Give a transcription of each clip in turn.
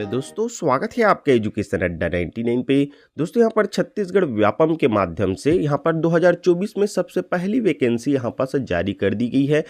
Hello दोस्तों, स्वागत है आपके एजुकेशन अड्डा 99 पे। दोस्तों यहाँ पर छत्तीसगढ़ व्यापम के माध्यम से यहाँ पर 2024 में सबसे पहली वैकेंसी यहाँ पर से जारी कर दी गई है।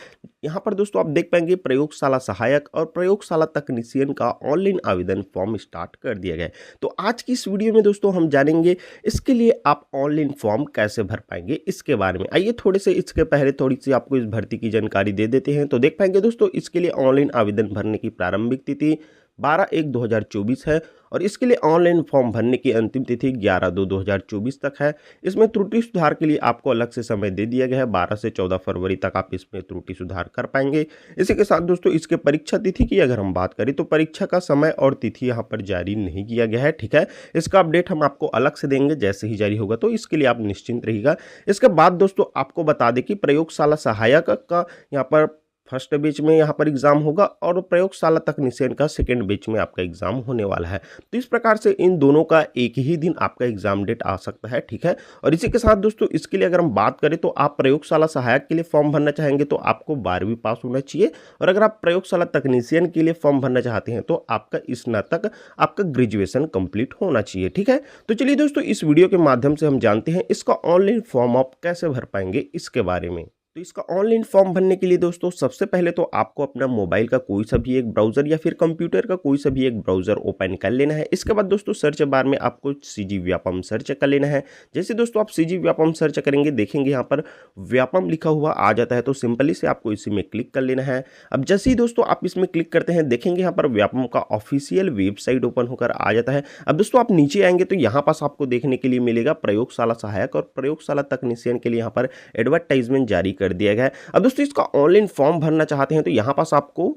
यहाँ पर दोस्तों आप देख पाएंगे प्रयोगशाला सहायक और प्रयोगशाला तकनीशियन का ऑनलाइन आवेदन फॉर्म स्टार्ट कर दिया गया है। तो आज की इस वीडियो में दोस्तों हम जानेंगे इसके लिए आप ऑनलाइन फॉर्म कैसे भर पाएंगे इसके बारे में। आइए थोड़े से इसके पहले थोड़ी सी आपको इस भर्ती की जानकारी दे देते हैं। तो देख पाएंगे दोस्तों इसके लिए ऑनलाइन आवेदन भरने की प्रारंभिक तिथि 12/1/2024 है और इसके लिए ऑनलाइन फॉर्म भरने की अंतिम तिथि 11/2/2024 तक है। इसमें त्रुटि सुधार के लिए आपको अलग से समय दे दिया गया है। 12 से 14 फरवरी तक आप इसमें त्रुटि सुधार कर पाएंगे। इसी के साथ दोस्तों इसके परीक्षा तिथि की अगर हम बात करें तो परीक्षा का समय और तिथि यहाँ पर जारी नहीं किया गया है। ठीक है, इसका अपडेट हम आपको अलग से देंगे जैसे ही जारी होगा, तो इसके लिए आप निश्चिंत रहिएगा। इसके बाद दोस्तों आपको बता दें कि प्रयोगशाला सहायक का यहाँ पर फर्स्ट बैच में यहाँ पर एग्जाम होगा और प्रयोगशाला तकनीशियन का सेकेंड बैच में आपका एग्जाम होने वाला है। तो इस प्रकार से इन दोनों का एक ही दिन आपका एग्जाम डेट आ सकता है। ठीक है, और इसी के साथ दोस्तों इसके लिए अगर हम बात करें तो आप प्रयोगशाला सहायक के लिए फॉर्म भरना चाहेंगे तो आपको 12वीं पास होना चाहिए, और अगर आप प्रयोगशाला तकनीशियन के लिए फॉर्म भरना चाहते हैं तो आपका स्नातक आपका ग्रेजुएशन कंप्लीट होना चाहिए। ठीक है, तो चलिए दोस्तों इस वीडियो के माध्यम से हम जानते हैं इसका ऑनलाइन फॉर्म आप कैसे भर पाएंगे इसके बारे में। तो इसका ऑनलाइन फॉर्म भरने के लिए दोस्तों सबसे पहले तो आपको अपना मोबाइल का कोई सा भी एक ब्राउजर या फिर कंप्यूटर का कोई सा भी एक ब्राउजर ओपन कर लेना है। इसके बाद दोस्तों सर्च बार में आपको सीजी व्यापम सर्च कर लेना है। जैसे दोस्तों आप सीजी व्यापम सर्च करेंगे देखेंगे यहाँ पर व्यापम लिखा हुआ आ जाता है, तो सिंपली से आपको इसी में क्लिक कर लेना है। अब जैसे ही दोस्तों आप इसमें क्लिक करते हैं देखेंगे यहाँ पर व्यापम का ऑफिशियल वेबसाइट ओपन होकर आ जाता है। अब दोस्तों आप नीचे आएंगे तो यहाँ पास आपको देखने के लिए मिलेगा प्रयोगशाला सहायक और प्रयोगशाला तकनीशियन के लिए यहाँ पर एडवर्टाइजमेंट जारी कर दिया गया है। अब दोस्तों इसका ऑनलाइन फॉर्म भरना चाहते हैं तो यहां पास आपको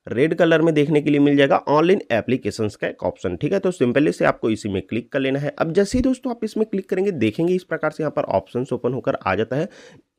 रेड कलर में देखने के लिए मिल जाएगा ऑनलाइन एप्लीकेशंस का एक ऑप्शन। ठीक है, तो सिंपली से आपको इसी में क्लिक कर लेना है। अब जैसे ही दोस्तों आप इसमें क्लिक करेंगे देखेंगे इस प्रकार से यहां पर ऑप्शंस ओपन होकर आ जाता है।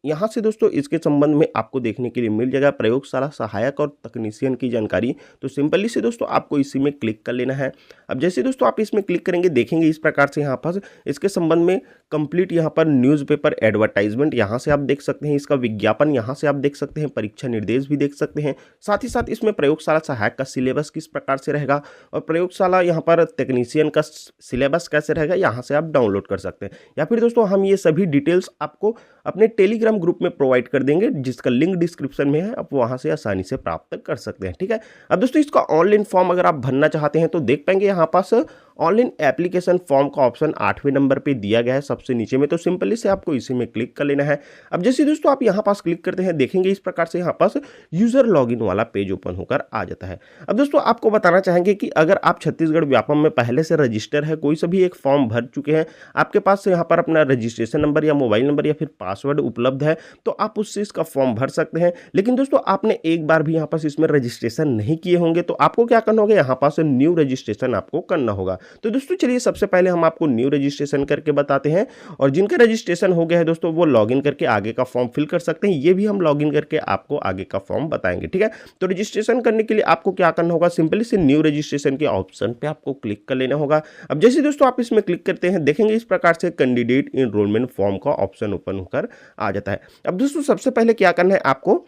यहाँ से दोस्तों इसके संबंध में आपको देखने के लिए मिल जाएगा प्रयोगशाला सहायक और तकनीशियन की जानकारी। तो सिंपली से दोस्तों आपको इसी में क्लिक कर लेना है। अब जैसे दोस्तों आप इसमें क्लिक करेंगे देखेंगे इस प्रकार से यहाँ पर इसके संबंध में कंप्लीट यहाँ पर न्यूज़पेपर एडवर्टाइजमेंट यहाँ से आप देख सकते हैं, इसका विज्ञापन यहाँ से आप देख सकते हैं, परीक्षा निर्देश भी देख सकते हैं। साथ ही साथ इसमें प्रयोगशाला सहायक का सिलेबस किस प्रकार से रहेगा और प्रयोगशाला यहाँ पर तकनीशियन का सिलेबस कैसे रहेगा यहाँ से आप डाउनलोड कर सकते हैं। या फिर दोस्तों हम ये सभी डिटेल्स आपको अपने टेलीग्राम ग्रुप में प्रोवाइड कर देंगे जिसका लिंक डिस्क्रिप्शन में है, आप वहां से आसानी से प्राप्त कर सकते हैं। ठीक है, अब दोस्तों इसका ऑनलाइन फॉर्म अगर आप भरना चाहते हैं तो देख पाएंगे यहाँ पास ऑनलाइन एप्लीकेशन फॉर्म का ऑप्शन 8वें नंबर पे दिया गया है सबसे नीचे में, तो सिंपली से आपको इसी में क्लिक कर लेना है। अब जैसे दोस्तों आप यहाँ पास क्लिक करते हैं देखेंगे इस प्रकार से यहाँ पास यूजर लॉगिन वाला पेज ओपन होकर आ जाता है। अब दोस्तों आपको बताना चाहेंगे कि अगर आप छत्तीसगढ़ व्यापम में पहले से रजिस्टर है, कोई सा भी एक फॉर्म भर चुके हैं, आपके पास यहाँ पर अपना रजिस्ट्रेशन नंबर या मोबाइल नंबर या फिर पासवर्ड उपलब्ध है तो आप उससे इसका फॉर्म भर सकते हैं। लेकिन दोस्तों आपने एक बार भी यहाँ पास इसमें रजिस्ट्रेशन नहीं किए होंगे तो आपको क्या करना होगा, यहाँ पास न्यू रजिस्ट्रेशन आपको करना होगा। तो दोस्तों चलिए सबसे पहले हम आपको न्यू रजिस्ट्रेशन करके बताते हैं, और जिनका रजिस्ट्रेशन हो गया है दोस्तों वो लॉगिन करके आगे का फॉर्म फिल कर सकते हैं। ये भी हम लॉगिन करके आपको आगे का फॉर्म बताएंगे। ठीक है, तो रजिस्ट्रेशन करने के लिए आपको क्या करना होगा, सिंपली से न्यू रजिस्ट्रेशन के ऑप्शन पे आपको क्लिक कर लेना होगा। अब जैसे दोस्तों आप इसमें क्लिक करते हैं देखेंगे इस प्रकार से कैंडिडेट इनरोलमेंट फॉर्म का ऑप्शन ओपन होकर आ जाता है। अब दोस्तों सबसे पहले क्या करना है, आपको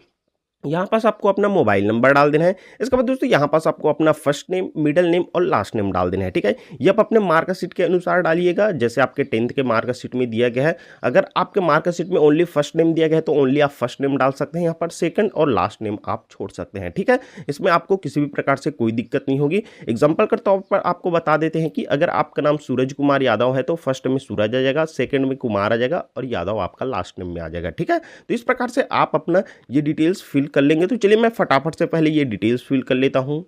यहाँ पास आपको अपना मोबाइल नंबर डाल देना है। इसके बाद दोस्तों यहाँ पास आपको अपना फर्स्ट नेम, मिडिल नेम और लास्ट नेम डाल देना है। ठीक है, ये आप अपने मार्कशीट के अनुसार डालिएगा जैसे आपके 10th के मार्कशीट में दिया गया है। अगर आपके मार्कशीट में ओनली फर्स्ट नेम दिया गया है तो ओनली आप फर्स्ट नेम डाल सकते हैं, यहाँ पर सेकंड और लास्ट नेम आप छोड़ सकते हैं। ठीक है, इसमें आपको किसी भी प्रकार से कोई दिक्कत नहीं होगी। एग्जाम्पल के तौर पर आपको बता देते हैं कि अगर आपका नाम सूरज कुमार यादव है तो फर्स्ट में सूरज आ जाएगा, सेकंड में कुमार आ जाएगा और यादव आपका लास्ट नेम में आ जाएगा। ठीक है, तो इस प्रकार से आप अपना ये डिटेल्स फिल कर लेंगे। तो चलिए मैं फटाफट से पहले ये डिटेल्स फिल कर लेता हूं।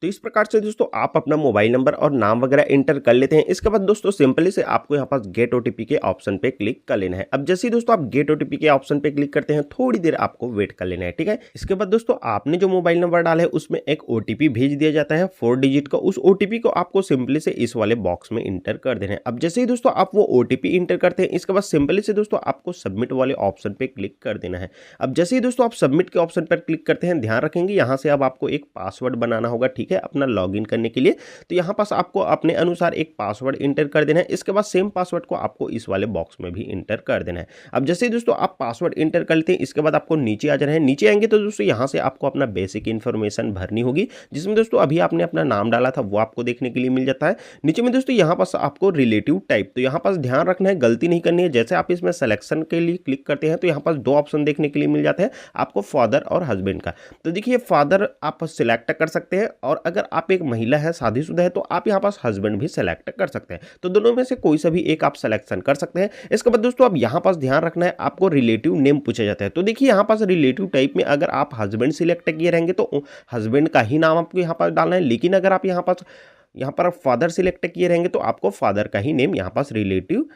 तो इस प्रकार से दोस्तों आप अपना मोबाइल नंबर और नाम वगैरह एंटर कर लेते हैं। इसके बाद दोस्तों सिंपली से आपको यहाँ पास गेट ओटीपी के ऑप्शन पे क्लिक कर लेना है। अब जैसे ही दोस्तों आप गेट ओटीपी के ऑप्शन पे क्लिक करते हैं थोड़ी देर आपको वेट कर लेना है। ठीक है, इसके बाद दोस्तों आपने जो मोबाइल नंबर डाला है उसमें एक ओटीपी भेज दिया जाता है 4 डिजिट का। उस ओटीपी को आपको सिंपली से इस वाले बॉक्स में इंटर कर देना है। अब जैसे ही दोस्तों आप वो ओटीपी इंटर करते हैं इसके बाद सिंपली से दोस्तों आपको सबमिट वाले ऑप्शन पे क्लिक कर देना है। अब जैसे ही दोस्तों आप सबमिट के ऑप्शन पर क्लिक करते हैं ध्यान रखेंगे यहाँ से अब आपको एक पासवर्ड बनाना होगा। ठीक ठीक है, अपना लॉगिन करने के लिए। तो यहाँ पास आपको अपने अनुसार एक पासवर्ड इंटर कर देना है। इसके बाद सेम पासवर्ड को आपको इस वाले बॉक्स में भी इंटर कर देना है। अब जैसे ही दोस्तों आप पासवर्ड इंटर कर लेते हैं, इसके बाद आपको नीचे आ जाना है। नीचे आएंगे तो दोस्तों यहाँ से आपको अपना बेसिक इन्फॉर्मेशन भरनी होगी, जिसमें दोस्तों अभी आपने अपना नाम डाला था वो आपको देखने के लिए मिल जाता है। नीचे में दोस्तों यहाँ पास आपको रिलेटिव टाइप, तो यहाँ पास ध्यान रखना है, गलती नहीं करनी है। जैसे आप इसमें सिलेक्शन के लिए क्लिक करते हैं तो यहाँ पास दो ऑप्शन देखने के लिए मिल जाते हैं आपको, फादर और हस्बैंड का। तो देखिए फादर आप सिलेक्ट कर सकते हैं, और अगर आप एक महिला है, शादीशुदा है, तो आप यहाँ पास हस्बैंड भी सिलेक्ट कर सकते हैं। तो दोनों में से कोई सा भी एक आप सिलेक्शन कर सकते हैं। इसके बाद दोस्तों अब यहाँ पास ध्यान रखना है, आपको रिलेटिव नेम पूछा जाता है। तो देखिए यहाँ पास रिलेटिव टाइप में अगर आप हस्बैंड सिलेक्ट किए रहेंगे तो हस्बैंड का ही नाम आपको यहाँ पास डालना है, लेकिन अगर आप यहाँ पर फादर सिलेक्ट किए रहेंगे तो आपको फादर का ही नेम यहाँ पास रिलेटिव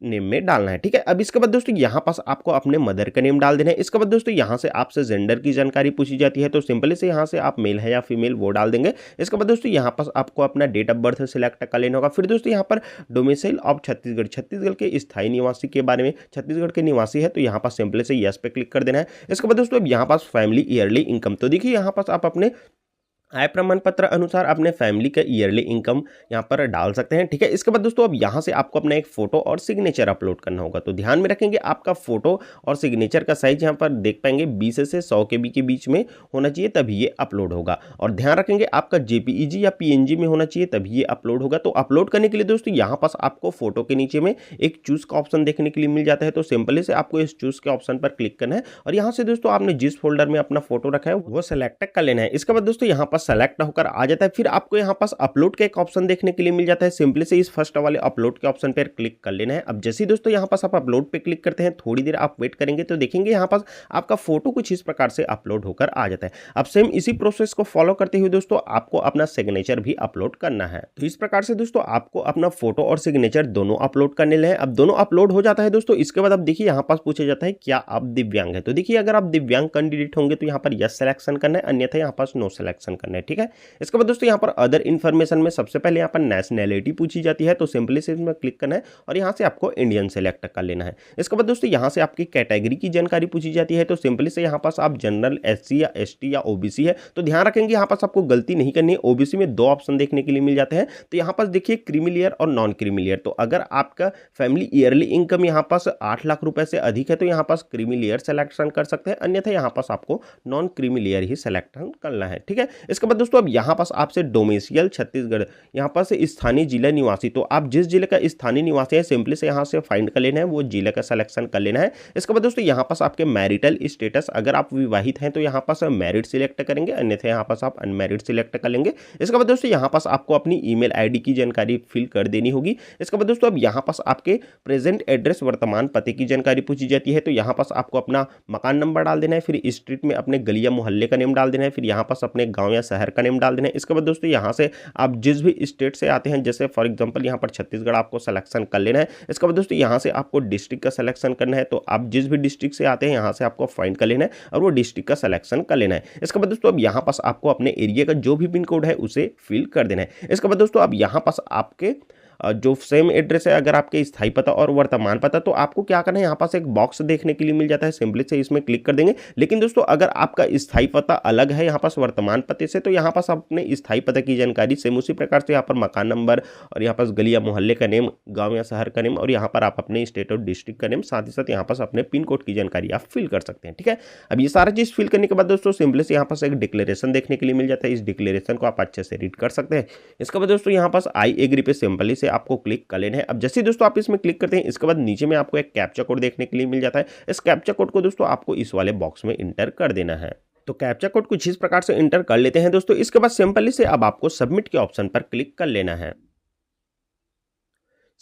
नेम में डालना है, ठीक है। अब इसके बाद दोस्तों यहाँ पास आपको अपने मदर का नेम डाल देना है। इसके बाद दोस्तों यहाँ से आपसे जेंडर की जानकारी पूछी जाती है, तो सिंपली से यहाँ से आप मेल है या फीमेल वो डाल देंगे। इसके बाद दोस्तों यहाँ पास आपको अपना डेट ऑफ बर्थ सिलेक्ट कर लेना होगा। फिर दोस्तों यहाँ पर डोमिसाइल ऑफ छत्तीसगढ़, छत्तीसगढ़ के स्थायी निवासी के बारे में, छत्तीसगढ़ के निवासी है तो यहाँ पास सिंपली से यस पे क्लिक कर देना है। इसके बाद दोस्तों अब यहाँ पास फैमिली ईयरली इनकम, तो देखिए यहाँ पास आप अपने आय प्रमाण पत्र अनुसार अपने फैमिली का ईयरली इनकम यहाँ पर डाल सकते हैं, ठीक है। इसके बाद दोस्तों अब यहाँ से आपको अपना एक फोटो और सिग्नेचर अपलोड करना होगा। तो ध्यान में रखेंगे आपका फोटो और सिग्नेचर का साइज यहाँ पर देख पाएंगे 20 से 100 KB के बीच में होना चाहिए, तभी ये अपलोड होगा। और ध्यान रखेंगे आपका JPEG या PNG में होना चाहिए, तभी ये अपलोड होगा। तो अपलोड करने के लिए दोस्तों यहाँ पास आपको फोटो के नीचे में एक चूज का ऑप्शन देखने के लिए मिल जाता है। तो सिंपली से आपको इस चूज के ऑप्शन पर क्लिक करना है, और यहाँ से दोस्तों आपने जिस फोल्डर में अपना फोटो रखा है वो सेलेक्ट कर लेना है। इसके बाद दोस्तों यहाँ पर सेलेक्ट होकर आ जाता है। फिर आपको यहाँ पास अपलोड का एक ऑप्शन देखने के लिए मिल जाता है। सिंपली से इस फर्स्ट वाले अपलोड के ऑप्शन पर क्लिक कर लेना है। अब जैसे ही दोस्तों यहाँ पास आप अपलोड पे क्लिक करते हैं, थोड़ी देर आप वेट करेंगे तो देखेंगे यहाँ पास आपका फोटो कुछ इस प्रकार से अपलोड होकर आ जाता है। अब सेम इसी प्रोसेस को फॉलो करते हुए दोस्तों आपको अपना सिग्नेचर भी अपलोड करना है। तो इस प्रकार से दोस्तों आपको अपना फोटो और सिग्नेचर दोनों अपलोड करने हैं। अब दोनों अपलोड हो जाता है दोस्तों, इसके बाद अब देखिए यहाँ पास पूछा जाता है क्या आप दिव्यांग है। तो देखिए अगर आप दिव्यांग कैंडिडेट होंगे तो यहाँ पर यस सिलेक्शन करना है, अन्यथा यहाँ पास नो सिलेक्शन करना है, ठीक है। इसके बाद दोस्तों यहाँ पर अदर इन्फॉर्मेशन में सबसे पहले यहाँ पर नेशनैलिटी पूछी जाती है, तो सिंपली से इसमें क्लिक करना है और यहाँ से आपको इंडियन सेलेक्ट कर लेना है। इसके बाद दोस्तों यहाँ से आपकी कैटेगरी की जानकारी पूछी जाती है, तो सिंपली से यहाँ पास आप जनरल, SC या ST या OBC है। तो ध्यान रखेंगे यहाँ पास आपको गलती नहीं करनी है। OBC में दो ऑप्शन देखने के लिए मिल जाते हैं, तो यहाँ पास देखिए क्रीमी और नॉन क्रीमी। तो अगर आपका फैमिली ईयरली इनकम यहाँ पास 8 लाख रुपए से अधिक है तो यहाँ पास क्रीमी लेयर सेलेक्शन कर सकते हैं, अन्यथा यहाँ पास आपको नॉन क्रीमी लेयर ही सेलेक्शन करना है, ठीक है। इसके बाद दोस्तों अब यहाँ पास आपसे डोमिसाइल छत्तीसगढ़, यहाँ पर से स्थानीय जिला निवासी, तो आप जिस जिले का स्थानीय निवासी है सिंपली से यहाँ से फाइंड कर लेना है, वो जिले का सिलेक्शन कर लेना है। इसके बाद दोस्तों यहाँ पास आपके मैरिटल स्टेटस, अगर आप विवाहित हैं तो यहाँ पास मैरिड सिलेक्ट करेंगे, अन्यथा यहाँ पास आप अनमैरिड सिलेक्ट कर लेंगे। इसके बाद दोस्तों यहाँ पास आपको अपनी ईमेल ID की जानकारी फिल कर देनी होगी। इसके बाद दोस्तों अब यहाँ पास आपके प्रेजेंट एड्रेस, वर्तमान पते की जानकारी पूछी जाती है, तो यहाँ पास आपको अपना मकान नंबर डाल देना है, फिर स्ट्रीट में अपने गली या मोहल्ले का नेम डाल देना है, फिर यहाँ पास अपने गाँव या शहर का नेम डाल देना है। इसके बाद दोस्तों यहाँ से आप जिस भी स्टेट से आते हैं, जैसे फॉर एग्जांपल यहाँ पर छत्तीसगढ़ आपको सिलेक्शन कर लेना है। इसके बाद दोस्तों यहाँ से आपको डिस्ट्रिक्ट का सिलेक्शन करना है, तो आप जिस भी डिस्ट्रिक्ट से आते हैं यहाँ से आपको फाइंड कर लेना है और वो डिस्ट्रिक्ट का सिलेक्शन कर लेना है। इसके बाद दोस्तों अब यहाँ पास आपको अपने एरिया का जो भी पिन कोड है उसे फिल कर देना है। इसके बाद दोस्तों अब यहाँ पास आपके जो सेम एड्रेस है, अगर आपके स्थायी पता और वर्तमान पता, तो आपको क्या करना है, यहाँ पास एक बॉक्स देखने के लिए मिल जाता है, सिंपली से इसमें क्लिक कर देंगे। लेकिन दोस्तों अगर आपका स्थायी पता अलग है यहाँ पास वर्तमान पते से, तो यहाँ पास अपने स्थायी पता की जानकारी सेम उसी प्रकार से यहाँ पर मकान नंबर और यहाँ पास गली या मोहल्ले का नेम, गाँव या शहर का नेम, और यहाँ पर आप अपने स्टेट और डिस्ट्रिक्ट का नेम, साथ ही साथ यहाँ पास अपने पिन कोड की जानकारी आप फिल कर सकते हैं, ठीक है। अब ये सारा चीज़ फिल करने के बाद दोस्तों सिंपली से यहाँ पास एक डिक्लेरेशन देखने के लिए मिल जाता है। इस डिक्लेरेशन को आप अच्छे से रीड कर सकते हैं। इसके बाद दोस्तों यहाँ पास आई एग्री पे सिंपली से आपको क्लिक कर लेना है। अब जैसे दोस्तों आप इसमें क्लिक करते हैं, इसके बाद नीचे में आपको एक कैप्चा कोड देखने के लिए मिल जाता है। इस कैप्चा कोड को दोस्तों आपको इस वाले बॉक्स में इंटर कर देना है। तो कैप्चा कोड कुछ इस प्रकार से इंटर कर लेते हैं दोस्तों। इसके बाद सिंपली से अब आपको सबमिट के ऑप्शन पर क्लिक कर लेना है।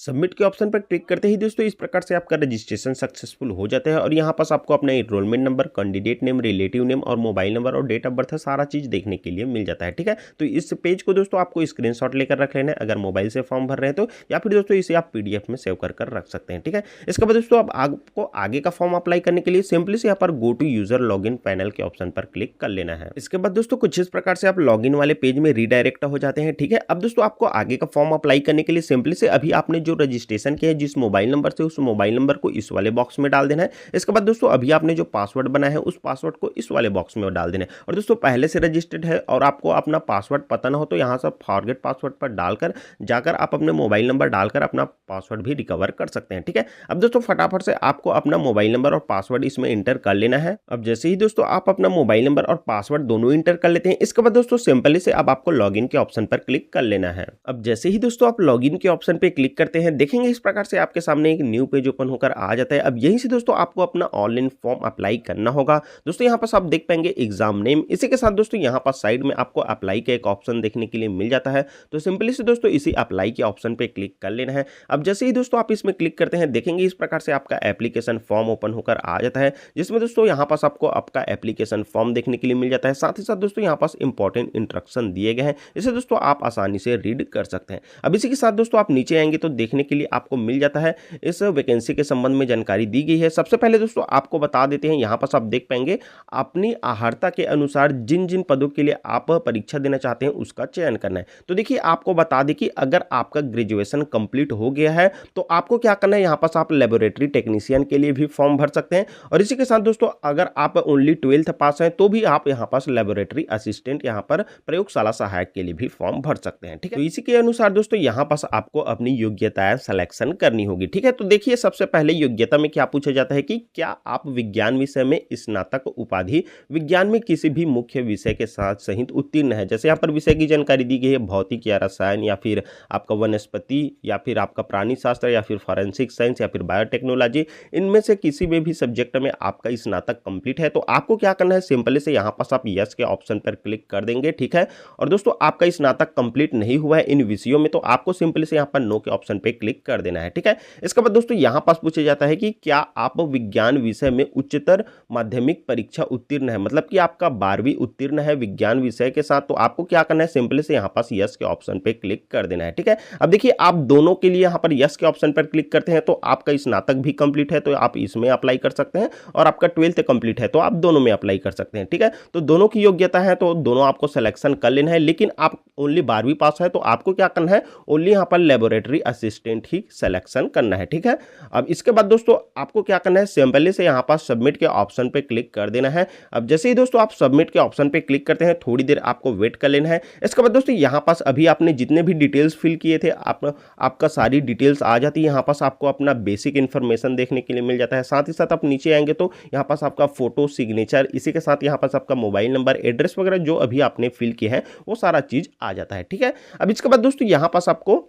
सबमिट के ऑप्शन पर क्लिक करते ही दोस्तों इस प्रकार से आपका रजिस्ट्रेशन सक्सेसफुल हो जाता है, और यहाँ पास आपको अपना enrolment number, candidate name, relative name और मोबाइल नंबर और डेट ऑफ बर्थ सारा चीज़ देखने के लिए मिल जाता है, ठीक है। तो इस पेज को दोस्तों आपको स्क्रीनशॉट लेकर रख लेना है अगर मोबाइल से फॉर्म भर रहे हैं तो, या फिर दोस्तों इसे आप PDF में सेव कर रख सकते हैं, ठीक है। इसके बाद दोस्तों अब आपको आगे का फॉर्म अप्लाई करने के लिए सिंपली से यहाँ पर go to user login panel के ऑप्शन पर क्लिक कर लेना है। इसके बाद दोस्तों कुछ इस प्रकार से आप लॉगिन वाले पेज में रीडायरेक्ट हो जाते हैं, ठीक है। अब दोस्तों आपको आगे का फॉर्म अप्लाई करने के लिए सिंपली से अभी आपने जो रजिस्ट्रेशन किया है जिस मोबाइल नंबर से, उस मोबाइल नंबर को इस वाले बॉक्स में डाल देना है। इसके बाद दोस्तों अभी आपने जो पासवर्ड बनाया है उस पासवर्ड को इस वाले बॉक्स में डाल देना है। और दोस्तों पहले से रजिस्टर्ड है और आपको अपना पासवर्ड पता ना हो तो यहाँ से फॉरगेट पासवर्ड पर डालकर जाकर आप अपने मोबाइल नंबर डालकर अपना पासवर्ड भी रिकवर कर सकते हैं। ठीक है, अब दोस्तों फटाफट से आपको अपना मोबाइल नंबर और पासवर्ड इसमें इंटर कर लेना है। अब जैसे ही दोस्तों आप अपना मोबाइल नंबर और पासवर्ड दोनों इंटर कर लेते हैं, इसके बाद दोस्तों सिंपली से अब आपको लॉगिन के ऑप्शन पर क्लिक कर लेना है। अब जैसे ही दोस्तों आप लॉगिन के ऑप्शन पे क्लिक करते हैं, देखेंगे इस प्रकार से आपके सामने एक न्यू पेज ओपन होकर आ जाता है। अब यहीं से दोस्तों आपको अपना ऑनलाइन फॉर्म अप्लाई करना होगा। दोस्तों यहाँ पर आप देख पाएंगे एग्जाम नेम, इसी के साथ दोस्तों यहाँ पर साइड में आपको अप्लाई का एक ऑप्शन देखने के लिए मिल जाता है। तो सिंपली से दोस्तों इसी अप्लाई के ऑप्शन पे क्लिक कर लेना है। अब जैसे ही दोस्तों आप इसमें क्लिक करते हैं, देखेंगे इस प्रकार से आपका एप्लीकेशन फॉर्म ओपन होकर आ जाता है, जिसमें दोस्तों यहाँ पास आपको आपका एप्लीकेशन फॉर्म देखने के लिए मिल जाता है। साथ ही साथ दोस्तों यहाँ पास इंपॉर्टेंट इंस्ट्रक्शन दिए गए हैं, इसे दोस्तों आप आसानी से रीड कर सकते हैं। अब इसी के साथ दोस्तों आप नीचे आएंगे तो देखने के लिए आपको मिल जाता है इस वैकेंसी के संबंध में जानकारी दी गई है। सबसे पहले दोस्तों आपको बता देते हैं, यहाँ पास आप देख पाएंगे अपनी अर्हता के अनुसार जिन जिन पदों के लिए आप परीक्षा देना चाहते हैं उसका चयन करना है। तो देखिए आपको बता दें कि अगर आपका ग्रेजुएशन कंप्लीट हो गया है तो आपको क्या करना है, यहाँ पास आप लेबोरेटरी टेक्नीशियन के लिए भी फॉर्म भर सकते हैं। और इसी के साथ दोस्तों अगर आप ओनली 12th पास हैं तो भी आप यहाँ पास लेबोरेटरी असिस्टेंट, यहाँ पर प्रयोगशाला सहायक के लिए भी फॉर्म भर सकते हैं। ठीक है, तो इसी के अनुसार दोस्तों यहाँ पास आपको अपनी योग्यताएं सिलेक्शन करनी होगी। ठीक है, तो देखिए सबसे पहले योग्यता में क्या पूछा जाता है कि क्या आप विज्ञान विषय में स्नातक उपाधि विज्ञान में किसी भी मुख्य विषय के साथ सहित उत्तीर्ण है। जैसे यहाँ पर विषय की जानकारी दी गई है, भौतिक या रसायन या फिर आपका वनस्पति या फिर आपका प्राणी शास्त्र या फिर फॉरेंसिक साइंस या फिर बायोटेक्नोलॉजी, इनमें से किसी में भी सब्जेक्ट में आपका स्नातक कंप्लीट है। तो आपको क्या करना है, सिंपली से यहाँ पास आप यस के ऑप्शन पर क्लिक कर देंगे। ठीक है, और दोस्तों आपका स्नातक कंप्लीट नहीं हुआ है इन विषयों में तो आपको सिंपली से यहाँ पर नो के ऑप्शन पे क्लिक कर देना है। ठीक है, इसके बाद दोस्तों यहाँ पास पूछा जाता है कि क्या आप विज्ञान विषय में उच्चतर माध्यमिक परीक्षा उत्तीर्ण है, मतलब कि आपका 12वीं उत्तीर्ण है विज्ञान विषय के साथ, तो आपको क्या करना है, सिंपली से यहाँ पास यस के ऑप्शन पे क्लिक कर देना है। ठीक है, अब देखिए आप दोनों के लिए यहाँ पर यस के ऑप्शन पर क्लिक करते हैं तो आपका स्नातक भी कंप्लीट है तो आप इसमें अप्लाई कर सकते हैं, और आपका 12th कंप्लीट है तो आप दोनों में अप्लाई कर सकते हैं। ठीक है, तो दोनों की योग्यता है तो दोनों आपको सिलेक्शन कर लेना है। लेकिन आप ओनली 12वीं पास है तो आपको क्या करना है, ओनली यहाँ पर लेबोरेटरी असिस्टेंट ही सिलेक्शन करना है। ठीक है, अब इसके बाद दोस्तों आपको क्या करना है, सिंपली से यहाँ पास सबमिट के ऑप्शन पे क्लिक कर देना है। अब जैसे ही दोस्तों आप सबमिट के ऑप्शन पे क्लिक करते हैं, थोड़ी देर आपको वेट कर लेना है। इसके बाद दोस्तों यहाँ पास अभी आपने जितने भी डिटेल्स फिल किए थे आपका सारी डिटेल्स आ जाती है। यहाँ पास आपको अपना बेसिक इन्फॉर्मेशन देखने के लिए मिल जाता है। साथ ही साथ आप नीचे आएंगे तो यहाँ पास आपका फोटो, सिग्नेचर, इसी के साथ यहाँ पास आपका मोबाइल नंबर, एड्रेस वगैरह जो अभी आपने फिल किया है वो सारा चीज आ जाता है। ठीक है, अब इसके बाद दोस्तों यहाँ पास आपको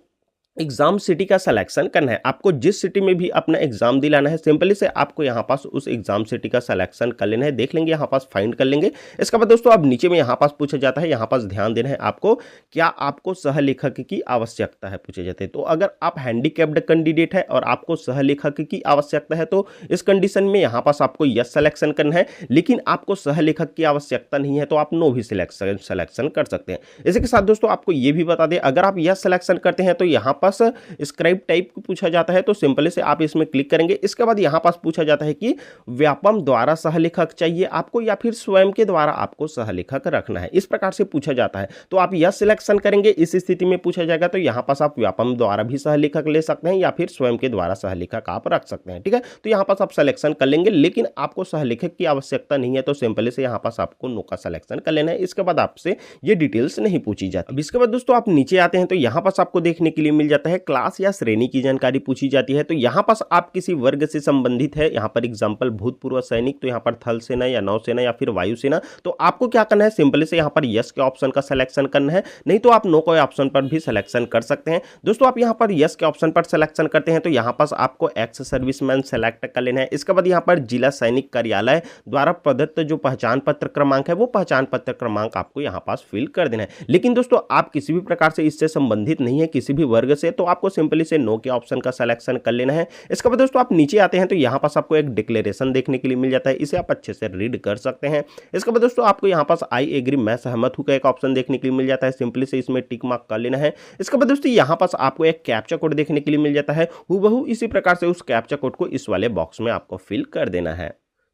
एग्जाम सिटी का सिलेक्शन करना है। आपको जिस सिटी में भी अपना एग्जाम दिलाना है, सिंपली से आपको यहाँ पास उस एग्जाम सिटी का सिलेक्शन कर लेना है। देख लेंगे यहाँ पास फाइंड कर लेंगे। इसके बाद दोस्तों अब नीचे में यहाँ पास पूछा जाता है, यहाँ पास ध्यान देना है आपको, क्या आपको सहलेखक की आवश्यकता है पूछे जाते हैं। तो अगर आप हैंडीकैप्ड कैंडिडेट है और आपको सहलेखक की आवश्यकता है तो इस कंडीशन में यहाँ पास आपको यस सिलेक्शन करना है। लेकिन आपको सहलेखक की आवश्यकता नहीं है तो आप नो भी सिलेक्शन कर सकते हैं। इसी के साथ दोस्तों आपको ये भी बता दें, अगर आप यस सिलेक्शन करते हैं तो यहाँ पास स्क्राइब टाइप को पूछा जाता है तो सिंपली से आप इसमें क्लिक करेंगे। इसके बाद यहाँ पास पूछा जाता है कि व्यापम द्वारा सहलेखक चाहिए आपको या फिर स्वयं के द्वारा आपको सहलेखक रखना है, इस प्रकार से पूछा जाता है। तो आप यह सिलेक्शन करेंगे, इस स्थिति में पूछा जाएगा तो यहाँ पास आप व्यापम द्वारा भी सहलेखक ले सकते हैं या फिर स्वयं के द्वारा सहलेखक आप रख सकते हैं। ठीक है, तो यहाँ पास आप सिलेक्शन कर लेंगे। लेकिन आपको सहलेखक की आवश्यकता नहीं है तो सिंपली से यहाँ पास आपको नो का सिलेक्शन कर लेना है। इसके बाद आपसे ये डिटेल्स नहीं पूछी जाती। अब इसके बाद दोस्तों आप नीचे आते हैं तो यहाँ पास आपको देखने के लिए मिल जाता है क्लास या श्रेणी की जानकारी पूछी जाती है। तो यहाँ पास आप किसी वर्ग से संबंधित है, यहाँ पर एग्जांपल भूतपूर्व सैनिक, तो यहाँ पर थल सेना या नौसेना या फिर वायुसेना, तो आपको क्या करना है, सिंपली से यहाँ पर यस के ऑप्शन का सिलेक्शन करना है, नहीं तो आप नो के ऑप्शन पर भी सिलेक्शन कर सकते हैं। दोस्तों आप यहाँ पर यस के ऑप्शन पर सिलेक्शन करते हैं तो यहाँ पास आपको एक्स सर्विसमैन सेलेक्ट कर लेना है। इसके बाद यहाँ पर जिला सैनिक कार्यालय द्वारा प्रदत्त जो पहचान पत्र क्रमांक है वो पहचान पत्र क्रमांक आपको यहाँ पास फिल कर देना है। लेकिन दोस्तों आप किसी भी प्रकार से इससे संबंधित नहीं है किसी भी वर्ग से, तो आपको सिंपली से नो के ऑप्शन का सिलेक्शन कर लेना है। इसके बाद दोस्तों आप नीचे आते हैं तो यहाँ पास आपको एक डिक्लेरेशन देखने के लिए मिल जाता है, इसे आप अच्छे से रीड कर सकते हैं। इसके बाद दोस्तों आपको यहाँ पास आई एग्री मैं सहमत हूं का एक ऑप्शन देखने के लिए मिल जाता है, सिंपली से इसमें टिक मार्क कर लेना है। इसके बाद दोस्तों यहाँ पास आपको एक कैप्चा कोड देखने के लिए मिल जाता है, हूबहू इसी प्रकार से उस कैप्चा कोड को इस वाले बॉक्स में आपको फिल कर देना है।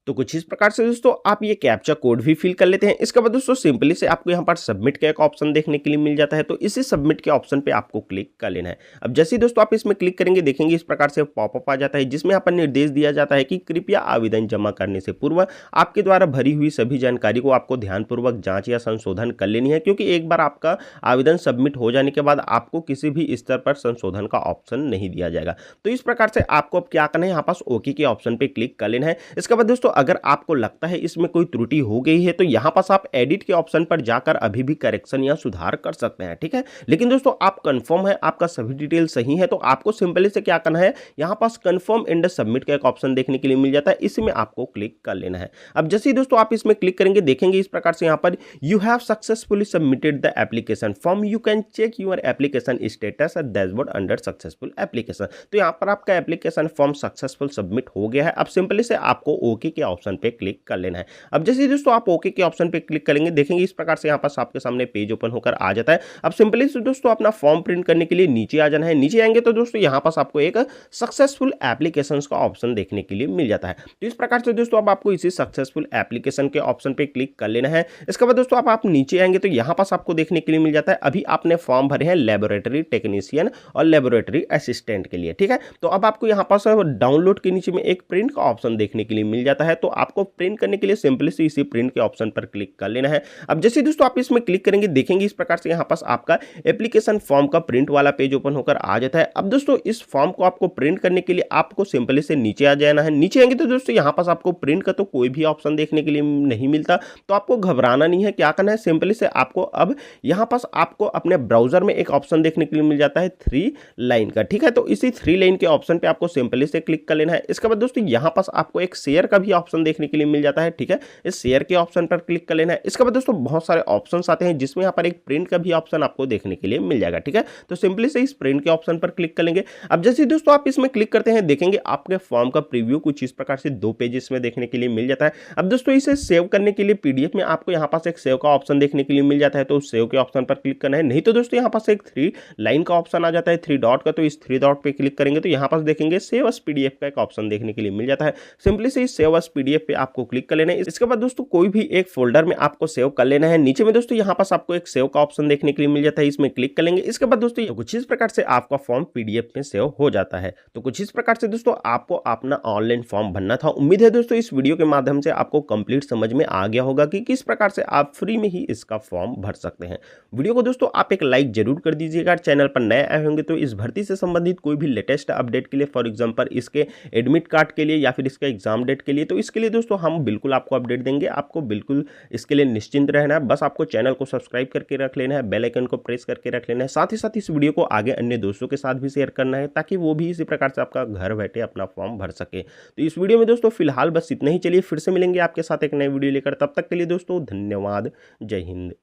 तो कुछ इस प्रकार से दोस्तों आप ये कैप्चा कोड भी फिल कर लेते हैं। इसके बाद दोस्तों सिंपली से आपको यहाँ पर सबमिट का एक ऑप्शन देखने के लिए मिल जाता है, तो इसी सबमिट के ऑप्शन पे आपको क्लिक कर लेना है। अब जैसे ही दोस्तों आप इसमें क्लिक करेंगे देखेंगे इस प्रकार से पॉपअप आ जाता है, जिसमें यहाँ पर निर्देश दिया जाता है कि कृपया आवेदन जमा करने से पूर्व आपके द्वारा भरी हुई सभी जानकारी को आपको ध्यानपूर्वक जांच या संशोधन कर लेनी है, क्योंकि एक बार आपका आवेदन सबमिट हो जाने के बाद आपको किसी भी स्तर पर संशोधन का ऑप्शन नहीं दिया जाएगा। तो इस प्रकार से आपको अब क्या करना है, यहाँ पास ओके के ऑप्शन पे क्लिक कर लेना है। इसके बाद दोस्तों अगर आपको लगता है इसमें कोई त्रुटि हो गई है तो यहाँ पास आप एडिट के ऑप्शन पर जाकर अभी भी करेक्शन या सुधार कर सकते हैं, ठीक है। लेकिन दोस्तों आप कंफर्म है, आपका सभी डिटेल सही है, तो आपको सिंपली से क्या करना है, यहाँ पास कंफर्म एंड सबमिट का एक ऑप्शन देखने के लिए मिल जाता है, इसी में आपको क्लिक कर लेना है। अब जैसे ही दोस्तों आप इसमें क्लिक करेंगे देखेंगे इस प्रकार से यहाँ पर you have successfully submitted the application form, you can check your application status at dashboard under successful application. तो यहाँ पर आपका एप्लीकेशन फॉर्म सक्सेसफुल सबमिट हो गया है। अब सिंपली से आपको ओके के ऑप्शन पे क्लिक कर लेना है। अब जैसे दोस्तों आप ओके के ऑप्शन पे क्लिक करेंगे देखेंगे इस प्रकार से यहाँ पास आपके सामने पेज ओपन होकर आ जाता है। अब सिंपली से दोस्तों अपना फॉर्म प्रिंट करने के लिए नीचे आ जाना है। नीचे आएंगे तो दोस्तों यहाँ पास आपको एक सक्सेसफुल एप्लीकेशंस का ऑप्शन देखने के लिए मिल जाता है। तो इस प्रकार से दोस्तों अब आपको इसी सक्सेसफुल एप्लीकेशन के ऑप्शन पे क्लिक कर लेना है। इसके बाद दोस्तों आप नीचे आएंगे तो यहाँ पास आपको देखने के लिए मिल जाता है अभी आपने फॉर्म भरे हैं लेबोरेटरी टेक्नीशियन और लेबोरेटरी असिस्टेंट के लिए, ठीक है। तो अब आपको यहाँ पास डाउनलोड के नीचे में एक प्रिंट का ऑप्शन देखने के लिए मिल जाता है। तो आपको प्रिंट करने के लिए सिंपली से इसी प्रिंट के ऑप्शन पर क्लिक कर लेना है। अब जैसे दोस्तों आप इसमें क्लिक करेंगे देखेंगे इस प्रकार से यहाँ पास आपका एप्लीकेशन फॉर्म का प्रिंट वाला पेज ओपन होकर आ जाता है। अब दोस्तों इस फॉर्म को आपको प्रिंट करने के लिए आपको सिंपली से नीचे आ जाना है। नीचे आएंगे तो दोस्तों यहाँ पास आपको प्रिंट का तो कोई भी ऑप्शन देखने के लिए नहीं मिलता, तो आपको घबराना नहीं है। क्या करना है, सिंपली से आपको अब यहाँ पास आपको अपने ब्राउजर में एक ऑप्शन देखने के लिए मिल जाता है 3 लाइन का, ठीक है। तो इसी 3 लाइन के ऑप्शन पे आपको सिंपली से क्लिक कर लेना है। इसके बाद दोस्तों यहाँ पास आपको एक शेयर का भी ऑप्शन देखने के लिए मिल जाता है, ठीक है। इस शेयर के ऑप्शन पर क्लिक कर लेना है। इसके बाद दोस्तों बहुत सारे ऑप्शंस आते हैं जिसमें यहाँ पर एक प्रिंट का भी ऑप्शन आपको देखने के लिए मिल जाएगा, ठीक है। तो सिंपली से इस प्रिंट के ऑप्शन पर क्लिक कर लेंगे। अब जैसे दोस्तों आप इसमें क्लिक करते हैं देखेंगे आपके फॉर्म का प्रीव्यू कुछ इस प्रकार से 2 पेजेस में देखने के लिए मिल जाता है। अब दोस्तों इसे सेव करने के लिए पीडीएफ में आपको यहाँ पास एक सेव का ऑप्शन देखने के लिए मिल जाता है, तो उस सेव के ऑप्शन पर क्लिक करना है। नहीं तो दोस्तों यहाँ पास एक 3 लाइन का ऑप्शन आ जाता है 3 डॉट का, तो इस 3 डॉट पे क्लिक करेंगे तो यहाँ पास देखेंगे सेव एज पीडीएफ का एक ऑप्शन देखने के लिए मिल जाता है। सिंपली से इस सेव एज पीडीएफ पे आपको क्लिक कर लेना है। इसके बाद दोस्तों कोई भी एक फोल्डर में आपको सेव कर लेना है। नीचे में दोस्तों यहाँ पास आपको एक सेव का ऑप्शन देखने के लिए मिल जाता है, इसमें क्लिक कर लेंगे। इसके बाद दोस्तों कुछ इस प्रकार से आपका फॉर्म पीडीएफ में सेव हो जाता है। तो कुछ इस प्रकार से दोस्तों आपको अपना ऑनलाइन फॉर्म भरना था। उम्मीद है दोस्तों इस वीडियो के माध्यम से आपको कंप्लीट समझ में आ गया होगा कि किस प्रकार से आप फ्री में ही इसका फॉर्म भर सकते हैं। वीडियो को दोस्तों आप एक लाइक जरूर कर दीजिएगा। चैनल पर नए आए होंगे तो इस भर्ती से संबंधित कोई भी लेटेस्ट अपडेट के लिए, फॉर एग्जांपल इसके एडमिट कार्ड के लिए या फिर इसका एग्जाम डेट के लिए, तो इसके लिए दोस्तों हम बिल्कुल आपको अपडेट देंगे। आपको बिल्कुल इसके लिए निश्चिंत रहना है। बस आपको चैनल को सब्सक्राइब करके रख लेना है, बेल आइकन को प्रेस करके रख लेना है। साथ ही साथ इस वीडियो को आगे अन्य दोस्तों के साथ भी शेयर करना है ताकि वो भी इसी प्रकार से आपका घर बैठे अपना फॉर्म भर सके। तो इस वीडियो में दोस्तों फिलहाल बस इतना ही। चलिए फिर से मिलेंगे आपके साथ एक नई वीडियो लेकर, तब तक के लिए दोस्तों धन्यवाद। जय हिंद।